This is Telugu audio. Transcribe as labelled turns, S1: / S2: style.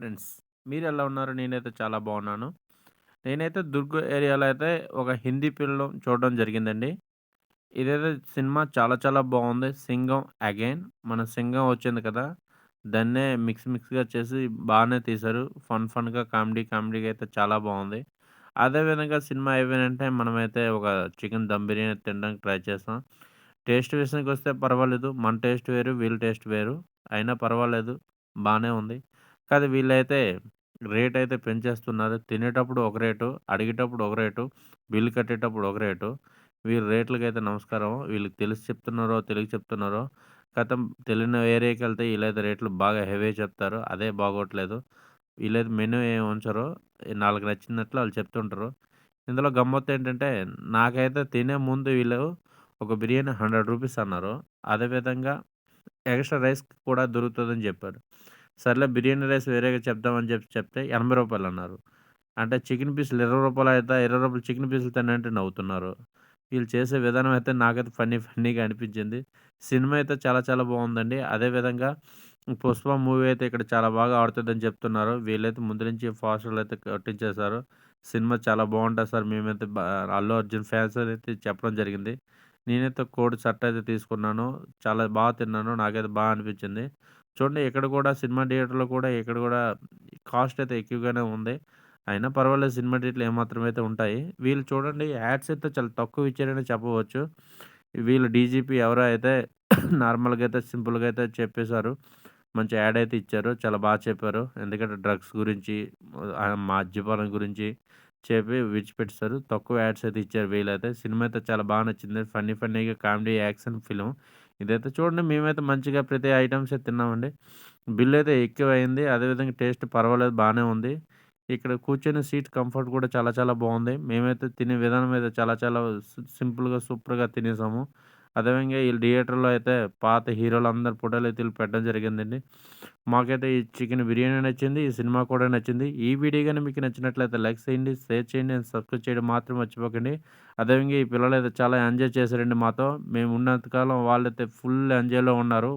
S1: ఫ్రెండ్స్. మీరెలా ఉన్నారు? నేనైతే చాలా బాగున్నాను. నేనైతే 'దుర్గ్' ఏరియాలో అయితే ఒక హిందీ ఫిల్మ్ చూడడం జరిగిందండి. ఇదైతే సినిమా చాలా చాలా బాగుంది. 'సింగం అగైన్' మన 'సింగం' వచ్చింది కదా! దాన్నే మిక్స్‌గా చేసి బానే తీశారు. ఫన్‌గా కామెడీగా అయితే చాలా బాగుంది. అదే విధంగా సినిమా అయిపోయినంటే మనమైతే ఒక చికెన్ దమ్ బిర్యానీ తినడానికి ట్రై చేసాం. టేస్ట్ విషయానికొస్తే పర్వాలేదు. మన టేస్ట్ వేరు, వీళ్ళ టేస్ట్ వేరు. అయినా పర్వాలేదు. బానే ఉంది. కానీ వీళ్ళైతే రేటయితే పెంచేస్తున్నారు. తినేటప్పుడు ఒక రేటు, అడిగేటప్పుడు ఒక రేటు, బిల్లు కట్టేటప్పుడు ఒక రేటు. వీళ్ళ రేట్లకైతే నమస్కారం. వీళ్ళకి తెలిసి చెప్తున్నారో, తెలియక చెప్తున్నారో, ఖతం తెలియని ఏరియాకెళ్తే ఈళ్ళైతే రేట్లు బాగా హెవీ చెప్తారు. అదే బాగోట్లేదు. వీళ్ళైతే మెనూ ఏమి ఉంచరు. ఆళ్ళకి నచ్చినట్లు ఆళ్ళు చెప్తుంటరు. ఇందులో గమ్మత్తేంటంటే, నాకైతే తినే ముందు వీళ్ళు ఒక బిర్యానీ రూ. 100 అన్నారు. అదే విధంగా ఎక్స్‌ట్రా రైస్ కూడా దొరుకుతదని జెప్పారు. సర్లే బిర్యానీ రైస్ వేరేగా చెప్దామని చెప్తే రూ. 80 అన్నారు. అంటే చికెన్ పీసులు రూ. 20 అయితే రూ. 20 చికెన్ పీసులు తినంటే నవ్వుతున్నారు. వీళ్ళు చేసే విధానం అయితే నాకైతే ఫన్నీగా అనిపించింది. సినిమా అయితే చాలా చాలా బావుందండి. అదే విధంగా 'పుష్ప' మూవీ అయితే ఇక్కడ చాలా బాగా ఆడుతదని చెప్తున్నారు. వీళ్ళైతే ముందు నుంచి పోస్టర్‌లయితే కొట్టించేశారు. సినిమా చాలా బావుంటది సార్ మేమైతే అల్లు అర్జున్ ఫ్యాన్స్ అయితే చెప్పడం జరిగింది. నేనైతే కోడి షర్ట్ అయితే తీసుకున్నాను. చాలా తిన్నాను. నాకైతే అనిపించింది. చూడండి ఇక్కడ కూడా సినిమా థియేటర్‌లో కూడా ఇక్కడ కూడా కాస్ట్ అయితే ఎక్కువగానే ఉంది. అయినా పర్వాలేదు సినిమా టికెట్లు ఏమాత్రం అయితే ఉంటాయి. వీళ్ళు చూడండి యాడ్స్ అయితే చాలా తక్కువ ఇచ్చారనే చెప్పవచ్చు. వీళ్ళు డీజీపీ ఎవరో అయితే నార్మల్‌గా అయితే సింపుల్‌గా అయితే చెప్పేశారు. మంచి యాడ్ అయితే ఇచ్చారు. చాలా చెప్పారు. ఎందుకంటే డ్రగ్స్ గురించి, మద్యపానం గురించి చెప్పి విడిచిపెట్టేసారు. తక్కువ యాడ్స్ అయితే ఇచ్చారు వీళ్ళైతే. సినిమా అయితే చాలా నచ్చింది. ఫన్నీగా కామెడీ యాక్షన్ ఫిల్మ్. ఇదైతే చూడండి మేమైతే మంచిగా ప్రతి ఐటెమ్సే తిన్నామండి. బిల్లయితే ఎక్కువయింది. అదేవిధంగా టేస్ట్ పర్వాలేదు బానే ఉంది. ఇక్కడ కూర్చొని సీట్ కంఫర్ట్ కూడా చాలా చాలా బావుంది. మేమైతే తినే విధానం అయితే చాలా చాలా సింపుల్‌గా, సూపర్‌గా తినేసాము. అదేవిధంగా ఈ థియేటర్‌లో అయితే పాత హీరోలందరి ఫోటోలైతే ఈళ్ళు పెట్టడం జరిగిందండి. మాకైతే ఈ చికెన్ బిర్యానీ నచ్చింది. ఈ సినిమా కూడా నచ్చింది. ఈ వీడియో గాని మీకు నచ్చినట్లయితే లైక్ చేయండి, షేర్ చేయండి అండ్ సబ్స్క్రైబ్ చేయడం మాత్రం మర్చిపోకండి. అదేవిధంగా ఈ పిల్లలైతే చాలా ఎంజాయ్ చేశారండి మాతో. మేము ఉన్నంత కాలం వాళ్ళైతే ఫుల్ ఎంజాయ్‌లో ఉన్నారు.